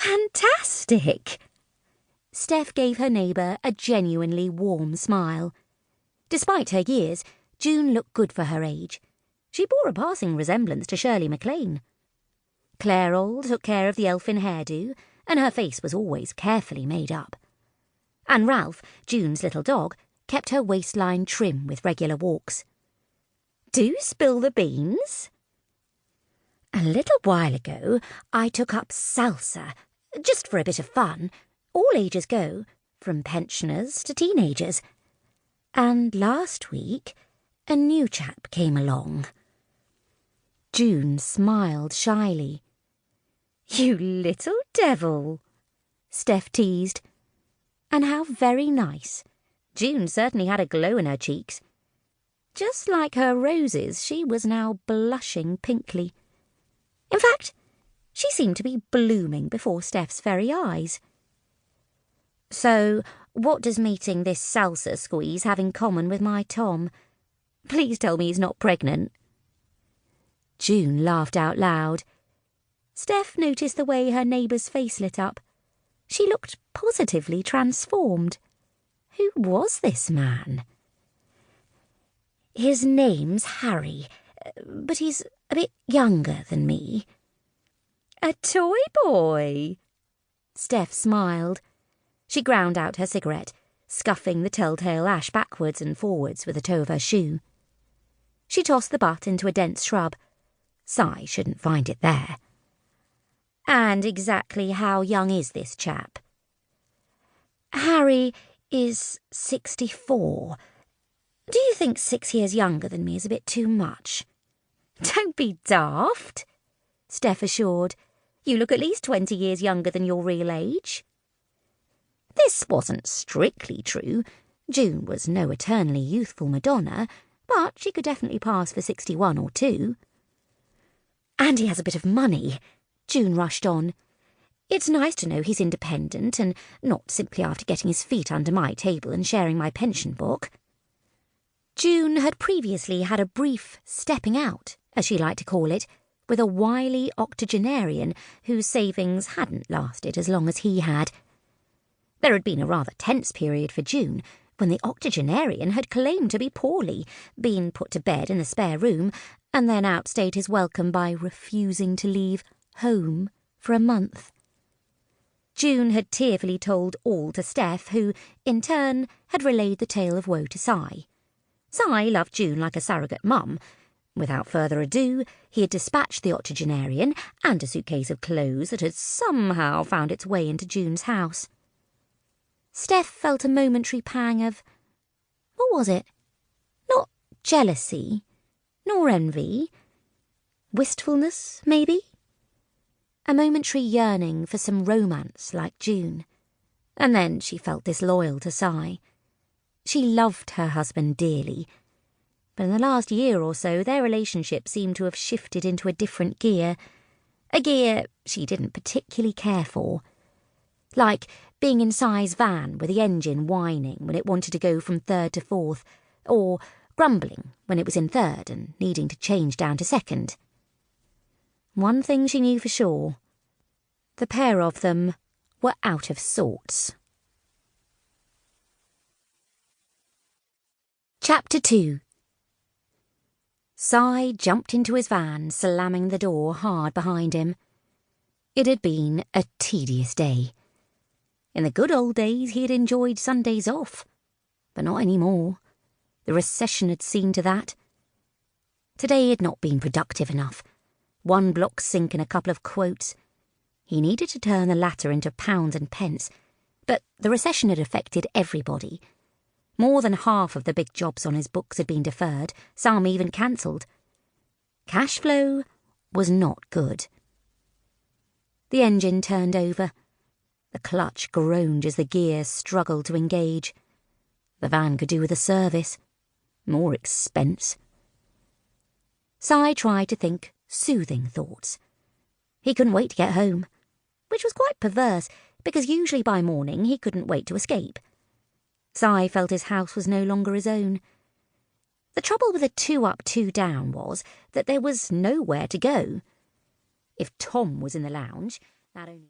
Fantastic! Steph gave her neighbour a genuinely warm smile. Despite her years, June looked good for her age. She bore a passing resemblance to Shirley MacLaine. Clairol took care of the elfin hairdo, and her face was always carefully made up. And Ralph, June's little dog, kept her waistline trim with regular walks. Do spill the beans? A little while ago, I took up salsa, just for a bit of fun. All ages go, from pensioners to teenagers. And last week, a new chap came along. June smiled shyly. You little devil, Steph teased. And how very nice. June certainly had a glow in her cheeks. Just like her roses, she was now blushing pinkly. In fact, she seemed to be blooming before Steph's very eyes. So, what does meeting this salsa squeeze have in common with my Tom? Please tell me he's not pregnant. June laughed out loud. Steph noticed the way her neighbour's face lit up. She looked positively transformed. Who was this man? His name's Harry, but he's a bit younger than me. A toy boy? Steph smiled. She ground out her cigarette, scuffing the telltale ash backwards and forwards with the toe of her shoe. She tossed the butt into a dense shrub. Cy shouldn't find it there. And exactly how young is this chap? Harry is 64. Do you think 6 years younger than me is a bit too much? Don't be daft, Steph assured. You look at least 20 years younger than your real age. This wasn't strictly true. June was no eternally youthful Madonna, but she could definitely pass for 61 or 2. And he has a bit of money, June rushed on. It's nice to know he's independent and not simply after getting his feet under my table and sharing my pension book. June had previously had a brief stepping out, as she liked to call it, with a wily octogenarian whose savings hadn't lasted as long as he had. There had been a rather tense period for June, when the octogenarian had claimed to be poorly, been put to bed in the spare room, and then outstayed his welcome by refusing to leave home for a month. June had tearfully told all to Steph, who, in turn, had relayed the tale of woe to Cy. Cy loved June like a surrogate mum. Without further ado, he had dispatched the octogenarian and a suitcase of clothes that had somehow found its way into June's house. Steph felt a momentary pang of... what was it? Not jealousy, nor envy. Wistfulness, maybe? A momentary yearning for some romance like June. And then she felt disloyal to Cy. She loved her husband dearly. But in the last year or so, their relationship seemed to have shifted into a different gear. A gear she didn't particularly care for. Like being in Cy's van with the engine whining when it wanted to go from third to fourth, or grumbling when it was in third and needing to change down to second. One thing she knew for sure. The pair of them were out of sorts. Chapter 2. Cy jumped into his van, slamming the door hard behind him. It had been a tedious day. In the good old days he had enjoyed Sundays off, but not any more. The recession had seen to that. Today had not been productive enough. One block sink and a couple of quotes. He needed to turn the latter into pounds and pence, but the recession had affected everybody. More than half of the big jobs on his books had been deferred, some even cancelled. Cash flow was not good. The engine turned over. The clutch groaned as the gear struggled to engage. The van could do with a service. More expense. Cy tried to think soothing thoughts. He couldn't wait to get home, which was quite perverse, because usually by morning he couldn't wait to escape. Cy felt his house was no longer his own. The trouble with a 2 up, 2 down was that there was nowhere to go. If Tom was in the lounge, that only...